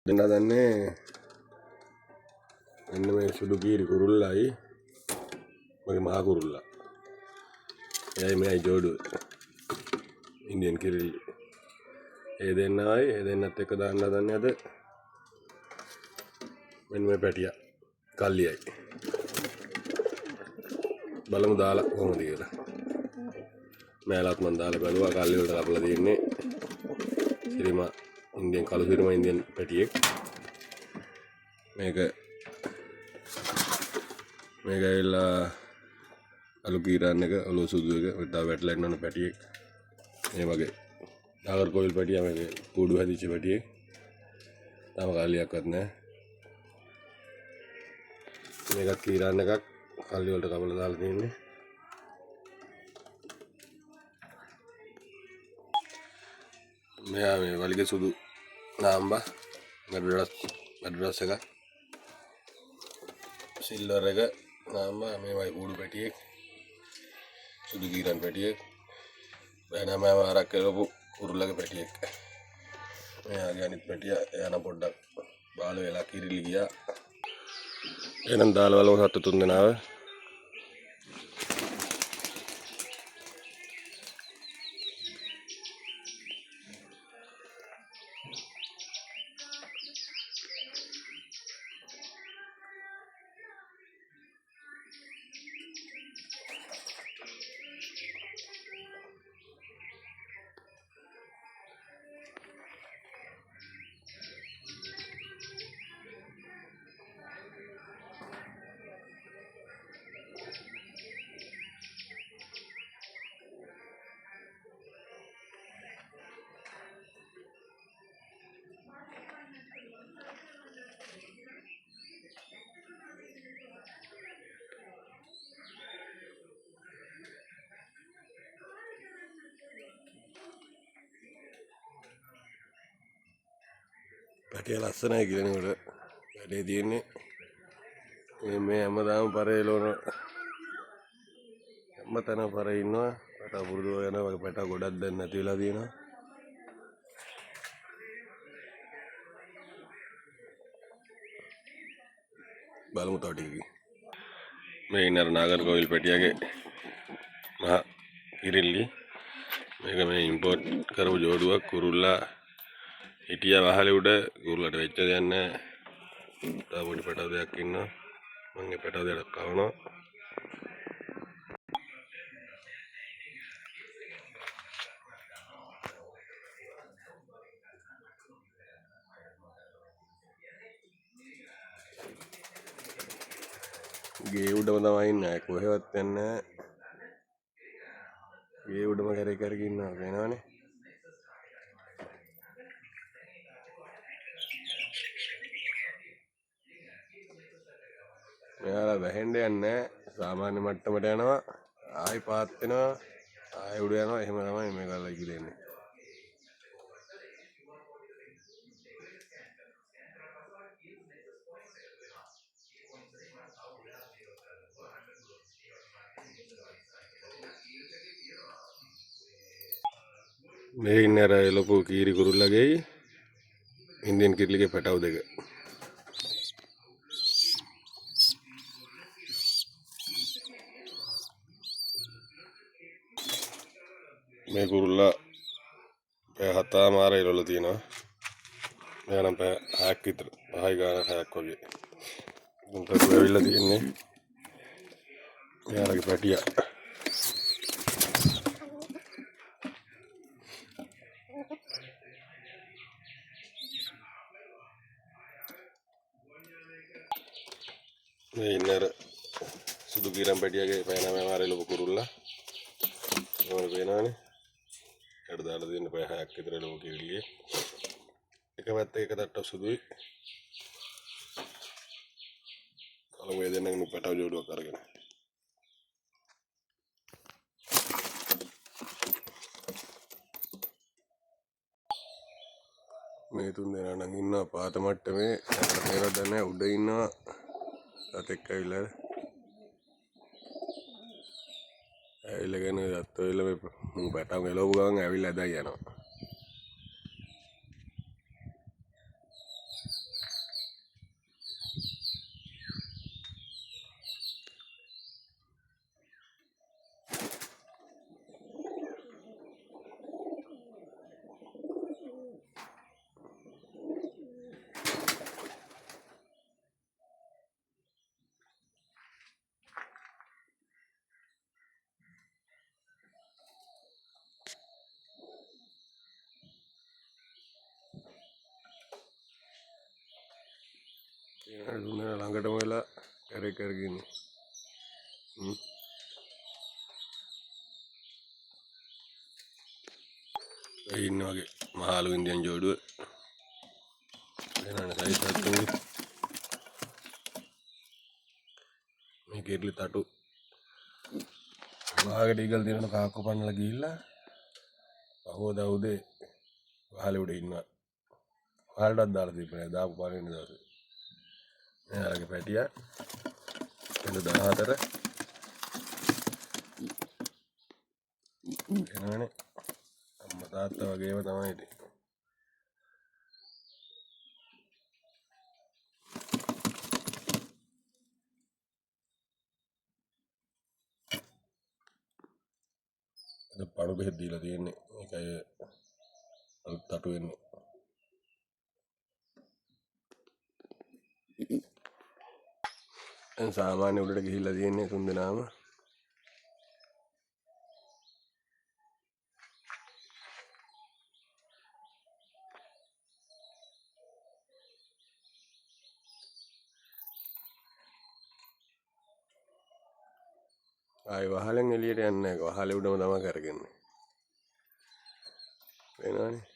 දෙන්නදන්නේ මෙන්න මේ සුදු කීරි කුරුල්ලයි මගේ මහ කුරුල්ලා. එයයි මෙයයි ජෝඩුව. ඉන්දියන් කිරිල්ලි. ඒ දෙන්නත් එක්ක දාන්න හදන්නේ අද. මෙන්න මේ පැටියා කල්ලියයි. බලමු දාලා කොහොමද කියලා. මෑලත් මන් දාලා බලුවා කල්ලි වලට කපලා තියෙන්නේ. සිරිමා ඉන්දියන් කළු සිරිමා ඉන්දියන් පැටියෙක්. මේක ඇවිල්ලා අලු කීරාන් එක ඔලුව සුදු එක වටා වැටලා ඉන්න පැටියෙක්. මේ වගේ නාගර්කෝවිල් පැටියා මේක කූඩු හැදිච්ච පැටියෙක්. තාම කල්ලියක්වත් නැහැ. මේකත් කීරාන් එකක් කල්ලි වලට කපලා දාලා තියෙන්නේ. මෙයා මේ වලිගේ සුදු නාම්බා මැඩ්‍රස් එක සිල්වර් එක නාම්බා මේ වයි කූඩු පැටියෙක් සුදු කීරාන් පැටියෙක් බෑනම ආරක් කරපු කුරුල්ලගේ පැටියෙක්. මෙයාගේ අනිත් පැටියා එයානම් පොඩ්ඩක් බාල වෙලා කිරිලි ගියා. එහෙනම් දාලා බලමු සත්තු තුන් දෙනාව. පැටිය ලස්සනයි කියනකොට වැඩේ තියෙන්නේ මේ හැමදාම පරේ එළවන හැමතැන පරේ ඉන්නවා. පැටා පුරුදු වෙනවා වගේ පැටා ගොඩක් දැන් නැති වෙලා තියෙනවා. බලමු තව ටිකකින්. මේ ඉන්න අර නාගර්කෝවිල් පැටියාගේ මහ කිරිල්ලි. මේක මේ ඉම්පෝට් කරපු ජෝඩුවක් කුරුල්ලා හිටියා වහලේ උඩ කුරුල්ලට වෙච්ච දෙයක් නැහැ. තව පොඩි පැටව දෙයක් ඉන්නවා. මම ඒ පැටව දෙයක් කවනවා. ගේ උඩම තමයි ඉන්නේ. කොහෙවත් යන්නේ නැහැ. ගේ උඩම කරේ ඉන්නවා වෙනවනේ. මෙයාලා වැහෙන්න යන්නේ නැහැ. සාමාන්‍ය මට්ටමට යනවා. ආයි පාත් වෙනවා. ආයි උඩ යනවා. එහෙම තමයි මේකලා ඉගිලෙන්නේ. මේ ඉන්නේ අර ලොකු කීරි කුරුල්ලගේ ඉන්දියන් කිරිල්ලිගේ පැටව දෙක. මේ කුරුල්ලා පැය 7:00 ඉරවල තියෙනවා. මෙයා නම් පැය 6ක් විතර 5යි ගාන 6ක් වගේ. උන්ට ඇවිල්ලා තියෙන්නේ. මෙයාලගේ පැටියා. මේ ඉන්නේ අර සුදු කීරාන් පැටියාගේ පැය 9:00 ලොකු කුරුල්ලා. මොන වෙනවනේ. ඊට දාලා දෙන්න පැය 6ක් විතර ලොකු කිරිල්ලියේ. එක පැත්තක එක තට්ටක් සුදුයි. කලම මේ දෙන්නගෙන පැටව ජෝඩුවක් අරගෙන. මේ තුන් දෙනා නම් ඉන්නවා පාත මට්ටමේ. මේකට දැන් උඩ ඉන්නවා. සතෙක් ඇවිල්ලා ඇවිල්ලාගෙන යත් වෙලා මේ පැටව එලවපු ගමන් ඇවිල්ලා ඇදලා යනවා. ළඟටම වෙලා කැරක් කරගෙන ඉන්න වගේ මහලු ඉන්දියන් ජෝඩුව සයිසත්තු මේ කෙරලි තටු වාගට ඉගල් දෙරන කාක්කු පන්නල ගිල්ලා පහෝ දවුදේ වහල උඩ ඉන්නවා හල්ටත් දාලා තිබෙන දාපු පලවෙනි දවසේ මෙයාලගේ පැටිය එළු 14 එනවනේ අම්මා තාත්තා වගේම තමයි ඉතින් පණු බෙහෙත් දීලා තියෙන්නේ ඒකයි අලුත් තටු වෙන්නේ දැන් සාමාන්‍ය උඩට ගිහිල්ලා තියෙන්නේ තුන්දෙනාම ආයි වහලෙන් එළියට යන්නේ නැහැ වහලේ උඩම තමයි කරගන්නේ වෙනවනේ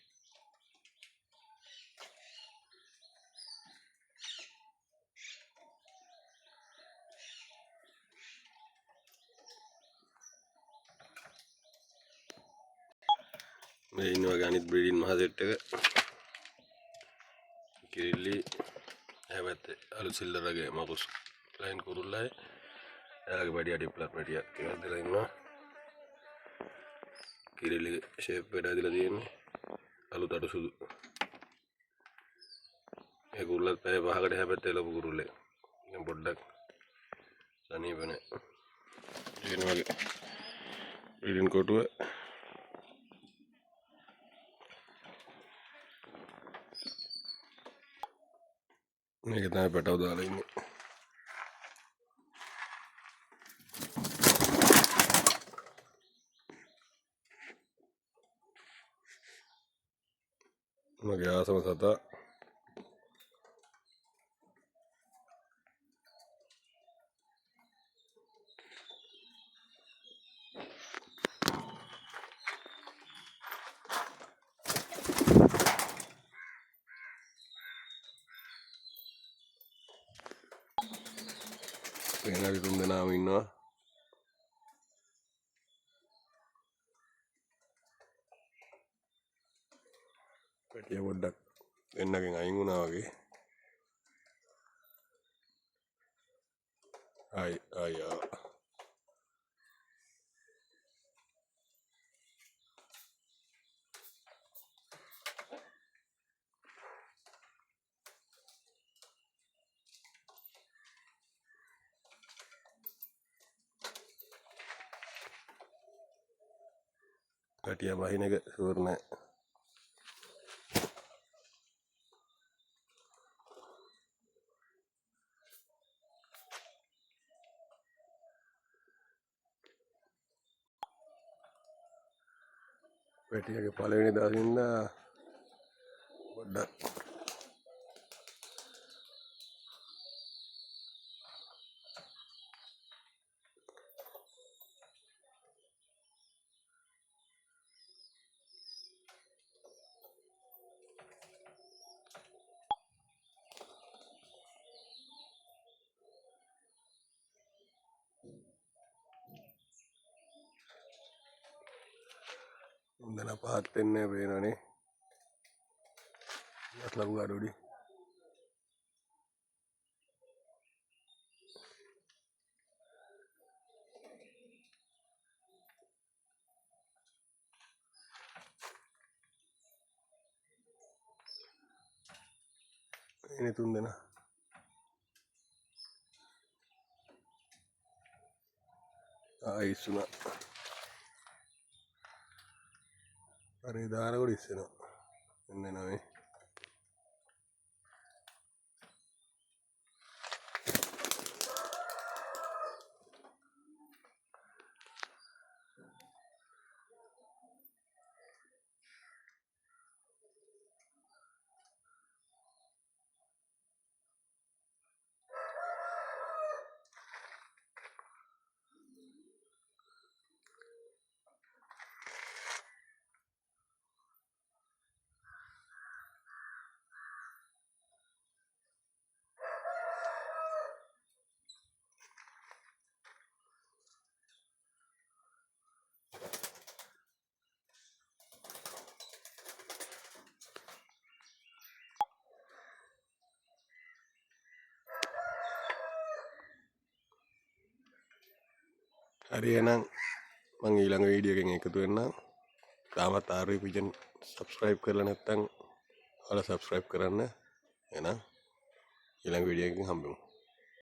මේ ඉන්නවා අනිත් බ්‍රීඩින් මහ සෙට් එක කිරිල්ලි හැබැයි අලුත් සිල්ලරගේ මපුස් ලයින් කුරුල්ලයි එයාලගේ බඩිය ඩිප්ලොප් පැටියක් ටිකක් දලා ඉන්නවා කිරිල්ලි ෂේප් එකට ඇදලා තියෙන්නේ අලුත් අඩු සුදු ඒ කුරුල්ලත් පැය 5කට හැබැයි එළපු කුරුල්ලේ ඉතින් පොඩ්ඩක් සනීප නැහැ ඒ වගේ බ්‍රීඩින් කොටුව මේක තමයි පැටව දාලා ඉන්නේ මගේ ආසම සතා වෙනගේ තුන්දෙනාම ඉන්නවා පැටිය පොඩ්ඩක් දෙන්නගෙන් අයින් වුණා වගේ ආයි පැටිය බහින එක ෂුවර් නැහැ පැටියගේ පළවෙනි දවසින්දා පොඩ්ඩක් හොඳන පහත් වෙන්නේ පේනවනේ ලබු ගඩොඩි එනේ තුන්දෙනා ආයිසුනා අර දානකොට ඉස්සෙනවා එන්නේ නැහැ හරි එහෙනම් මම ඊළඟ වීඩියෝ එකෙන් එකතු වෙන්නම්. තාමත් RV Pigeon subscribe කරලා නැත්නම් ඔයාලා subscribe කරන්න. එහෙනම් ඊළඟ වීඩියෝ එකකින් හම්බෙමු.